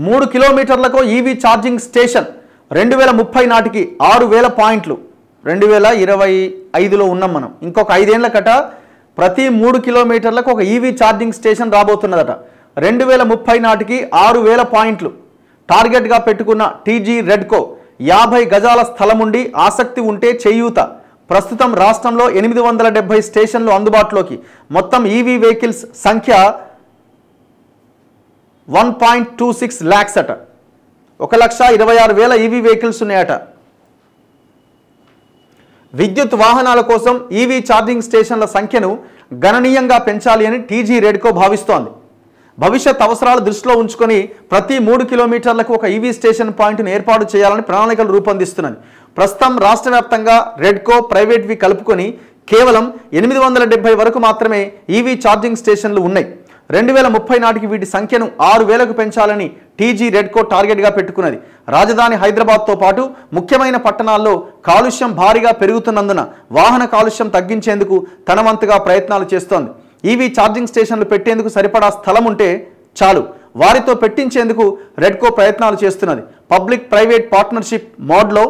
3 కిలోమీటర్లకు EV charging station 2030 నాటికి 6000 పాయింట్లు. 2025లో ఉన్నాం మనం. ఇంకొక 5 ఏళ్ల కట ప్రతి 3 కిలోమీటర్లకు ఒక ఈవీ ఛార్జింగ్ స్టేషన్ రాబోతున్నదట. 2030 నాటికి 6000 పాయింట్లు టార్గెట్గా పెట్టుకున్న టీజీ రెడ్కో 50 గజాల స్థలం ఉండి ఆసక్తి ఉంటే చేయూత. ప్రస్తుతం రాష్ట్రంలో 870 స్టేషన్లు అందుబాటులోకి. మొత్తం ఈవీ వెహికల్స్ సంఖ్య 1.26 lakhs అట. 1,26,000 ఈవీ వెహికల్స్ ఉన్నాయట. విద్యుత్ వాహనాల కోసం ఈవీ ఛార్జింగ్ స్టేషన్ల సంఖ్యను గణనీయంగా పెంచాలి అని టీజీ రెడ్కో భావిస్తోంది. భవిష్యత్ అవసరాలు దృష్టిలో ఉంచుకొని ప్రతి 3 కిలోమీటర్లకు ఒక ఈవీ స్టేషన్ పాయింట్ను ఏర్పాటు చేయాలని ప్రణాళికలు రూపొందిస్తున్నది. ప్రస్తుతం రాష్ట్ర వ్యాప్తంగా రెడ్కో ప్రైవేట్వి కలుపుకొని కేవలం 870 వరకు మాత్రమే ఈవీ ఛార్జింగ్ స్టేషన్లు ఉన్నాయి. 2030 నాటికి వీటి సంఖ్యను 6000కు పెంచాలని టీజీ రెడ్కో టార్గెట్గా పెట్టుకున్నది. రాజధాని హైదరాబాద్తో పాటు ముఖ్యమైన పట్టణాల్లో కాలుష్యం భారీగా పెరుగుతున్నందున వాహన కాలుష్యం తగ్గించేందుకు తన వంతుగా ప్రయత్నాలు చేస్తోంది. ఈవీ ఛార్జింగ్ స్టేషన్లు పెట్టేందుకు సరిపడా స్థలం ఉంటే చాలు, వారితో పెట్టించేందుకు రెడ్కో ప్రయత్నాలు చేస్తున్నది. పబ్లిక్ ప్రైవేట్ పార్ట్నర్షిప్ మోడ్లో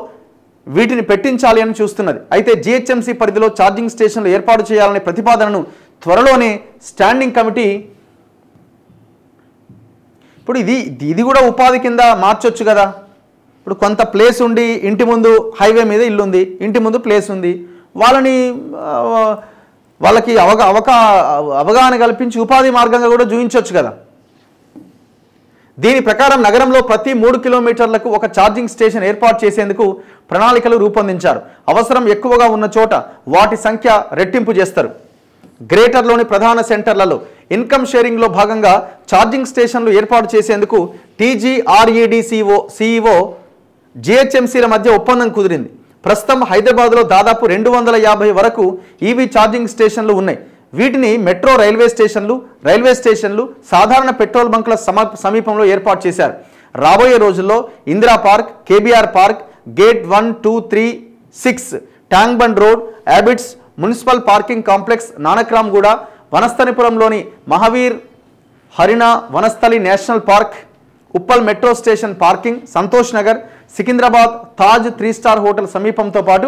వీటిని పెట్టించాలి అని చూస్తున్నది. అయితే జీహెచ్ఎంసీ పరిధిలో ఛార్జింగ్ స్టేషన్లు ఏర్పాటు చేయాలనే ప్రతిపాదనను త్వరలోనే స్టాండింగ్ కమిటీ ఇప్పుడు ఇది కూడా ఉపాధి కింద మార్చొచ్చు కదా. ఇప్పుడు కొంత ప్లేస్ ఉండి ఇంటి ముందు హైవే మీద ఇల్లు ఉంది, ఇంటి ముందు ప్లేస్ ఉంది, వాళ్ళకి అవగాహన కల్పించి ఉపాధి మార్గంగా కూడా చూపించవచ్చు కదా. దీని ప్రకారం నగరంలో ప్రతి 3 కిలోమీటర్లకు ఒక ఛార్జింగ్ స్టేషన్ ఏర్పాటు చేసేందుకు ప్రణాళికలు రూపొందించారు. అవసరం ఎక్కువగా ఉన్న చోట వాటి సంఖ్య రెట్టింపు చేస్తారు. గ్రేటర్లోని ప్రధాన సెంటర్లలో ఇన్కమ్ షేరింగ్లో భాగంగా ఛార్జింగ్ స్టేషన్లు ఏర్పాటు చేసేందుకు టీజీఆర్ఈడి సిఇఓ జీహెచ్ఎంసీల మధ్య ఒప్పందం కుదిరింది. ప్రస్తుతం హైదరాబాద్లో దాదాపు 250 వరకు ఈవీ ఛార్జింగ్ స్టేషన్లు ఉన్నాయి. వీటిని మెట్రో రైల్వే స్టేషన్లు సాధారణ పెట్రోల్ బంకుల సమీపంలో ఏర్పాటు చేశారు. రాబోయే రోజుల్లో Indira park, KBR park, gate 1, 2, 3, 6, tank bund road, యాబిట్స్ మున్సిపల్ పార్కింగ్ కాంప్లెక్స్, నానక్రామ్గూడ, వనస్థలిపురంలోని Mahavir Harina Vanasthali national park, Uppal metro station parking, Santosh Nagar, Secunderabad Taj 3 star hotel సమీపంతో పాటు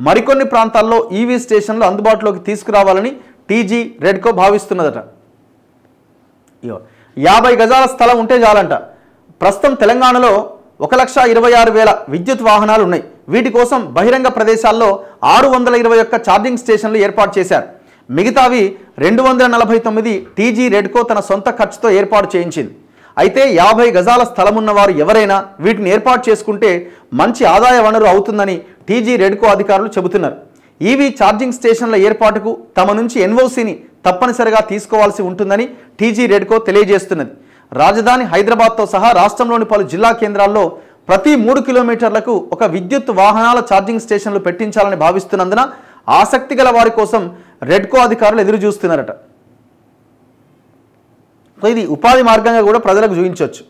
మరికొన్ని ప్రాంతాల్లో ఈవీ స్టేషన్లు అందుబాటులోకి తీసుకురావాలని టీజీ రెడ్కో భావిస్తున్నదట. 50 గజాల స్థలం ఉంటే చాలంట. ప్రస్తుతం తెలంగాణలో 1,26,000 విద్యుత్ వాహనాలు ఉన్నాయి. వీటి కోసం బహిరంగ ప్రదేశాల్లో 621 ఛార్జింగ్ స్టేషన్లు ఏర్పాటు చేశారు. మిగతావి 249 టీజీ రెడ్కో తన సొంత ఖర్చుతో ఏర్పాటు చేయించింది. అయితే 50 గజాల స్థలం ఉన్నవారు ఎవరైనా వీటిని ఏర్పాటు చేసుకుంటే మంచి ఆదాయ వనరు అవుతుందని టీజీ రెడ్కో అధికారులు చెబుతున్నారు. ఈవీ ఛార్జింగ్ స్టేషన్ల ఏర్పాటుకు తమ నుంచి ఎన్ఓసీని తప్పనిసరిగా తీసుకోవాల్సి ఉంటుందని టీజీ రెడ్కో తెలియజేస్తున్నది. రాజధాని హైదరాబాద్తో సహా రాష్ట్రంలోని పలు జిల్లా కేంద్రాల్లో ప్రతి 3 కిలోమీటర్లకు ఒక విద్యుత్ వాహనాల ఛార్జింగ్ స్టేషన్లు పెట్టించాలని భావిస్తున్నందున ఆసక్తి గల వారి కోసం రెడ్కో అధికారులు ఎదురు చూస్తున్నారట. ఇది ఉపాధి మార్గంగా కూడా ప్రజలకు చూపించవచ్చు.